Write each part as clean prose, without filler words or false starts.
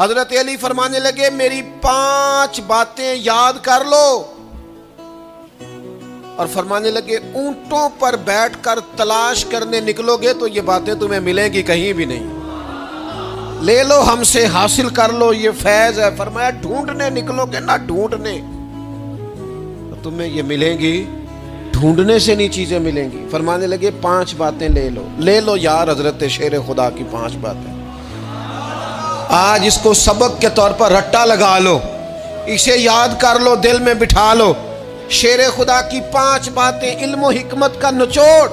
حضرت علی فرمانے لگے میری 5 باتیں یاد کر لو، اور فرمانے لگے اونٹوں پر بیٹھ کر تلاش کرنے نکلو گے تو یہ باتیں تمہیں ملیں گی کہیں بھی نہیں، لے لو ہم سے حاصل کر لو، یہ فیض ہے۔ فرمایا ڈھونڈنے نکلو گے نہ ڈھونڈنے تو تمہیں یہ ملیں گی، ڈھونڈنے سے نہیں چیزیں ملیں گی۔ فرمانے لگے 5 باتیں لے لو یار حضرت شیر خدا کی 5 باتیں، آج اس کو سبق کے طور پر رٹا لگا لو، اسے یاد کر لو، دل میں بٹھا لو۔ شیر خدا کی 5 باتیں، علم و حکمت کا نچوڑ،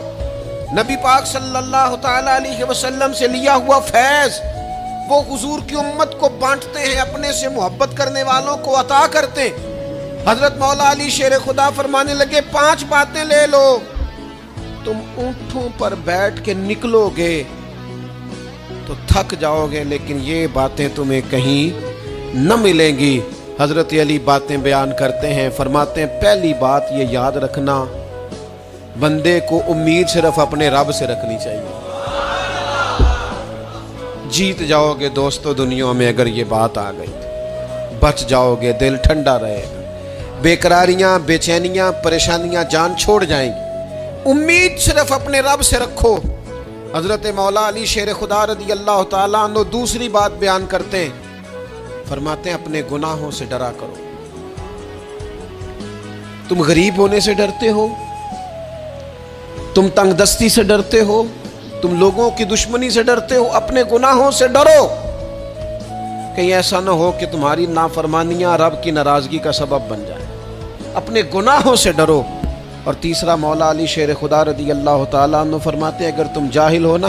نبی پاک صلی اللہ تعالی علیہ وسلم سے لیا ہوا فیض، وہ حضور کی امت کو بانٹتے ہیں، اپنے سے محبت کرنے والوں کو عطا کرتے ہیں۔ حضرت مولا علی شیر خدا فرمانے لگے 5 باتیں لے لو، تم اونٹوں پر بیٹھ کے نکلو گے تو تھک جاؤ گے، لیکن یہ باتیں تمہیں کہیں نہ ملیں گی۔ حضرت علی باتیں بیان کرتے ہیں، فرماتے ہیں پہلی بات یہ یاد رکھنا، بندے کو امید صرف اپنے رب سے رکھنی چاہیے۔ جیت جاؤ گے دوستو دنیا میں اگر یہ بات آ گئی، بچ جاؤ گے، دل ٹھنڈا رہے گا، بے قراریاں، بے چینیاں، پریشانیاں جان چھوڑ جائیں گی۔ امید صرف اپنے رب سے رکھو۔ حضرت مولا علی شیر خدا رضی اللہ تعالیٰ عنہ دوسری بات بیان کرتے ہیں، فرماتے ہیں اپنے گناہوں سے ڈرا کرو۔ تم غریب ہونے سے ڈرتے ہو، تم تنگ دستی سے ڈرتے ہو، تم لوگوں کی دشمنی سے ڈرتے ہو، اپنے گناہوں سے ڈرو، کہیں ایسا نہ ہو کہ تمہاری نافرمانیاں رب کی ناراضگی کا سبب بن جائے۔ اپنے گناہوں سے ڈرو۔ اور تیسرا مولا علی شیر خدا رضی اللہ تعالیٰ عنہ فرماتے ہیں اگر تم جاہل ہو نا،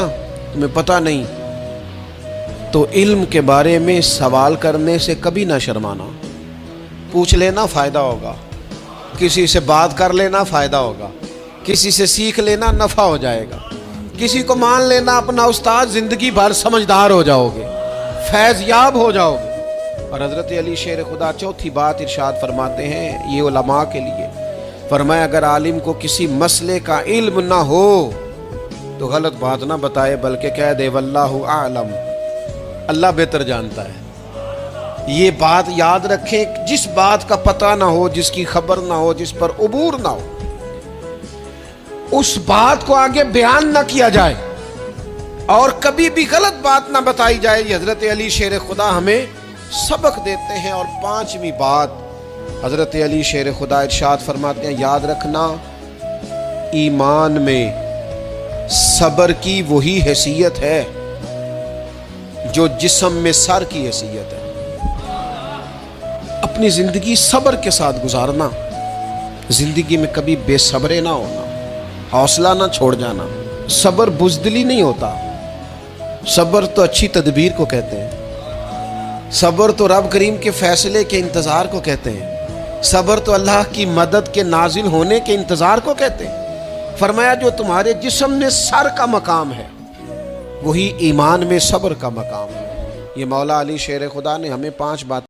تمہیں پتہ نہیں، تو علم کے بارے میں سوال کرنے سے کبھی نہ شرمانا، پوچھ لینا فائدہ ہوگا، کسی سے بات کر لینا فائدہ ہوگا، کسی سے سیکھ لینا نفع ہو جائے گا، کسی کو مان لینا اپنا استاد، زندگی بھر سمجھدار ہو جاؤ گے، فیض یاب ہو جاؤ گے۔ اور حضرت علی شیر خدا چوتھی بات ارشاد فرماتے ہیں، یہ علماء کے لیے، فرمایا اگر عالم کو کسی مسئلے کا علم نہ ہو تو غلط بات نہ بتائے، بلکہ کہہ دے واللہ اعلم، اللہ بہتر جانتا ہے۔ یہ بات یاد رکھیں، جس بات کا پتہ نہ ہو، جس کی خبر نہ ہو، جس پر عبور نہ ہو، اس بات کو آگے بیان نہ کیا جائے اور کبھی بھی غلط بات نہ بتائی جائے۔ یہ حضرت علی شیر خدا ہمیں سبق دیتے ہیں۔ اور 5ویں بات حضرت علی شیر خدا ارشاد فرماتے ہیں یاد رکھنا، ایمان میں صبر کی وہی حیثیت ہے جو جسم میں سر کی حیثیت ہے۔ اپنی زندگی صبر کے ساتھ گزارنا، زندگی میں کبھی بے صبرے نہ ہونا، حوصلہ نہ چھوڑ جانا۔ صبر بزدلی نہیں ہوتا، صبر تو اچھی تدبیر کو کہتے ہیں، صبر تو رب کریم کے فیصلے کے انتظار کو کہتے ہیں، صبر تو اللہ کی مدد کے نازل ہونے کے انتظار کو کہتے ہیں۔ فرمایا جو تمہارے جسم میں سر کا مقام ہے وہی ایمان میں صبر کا مقام ہے۔ یہ مولا علی شیر خدا نے ہمیں 5 باتیں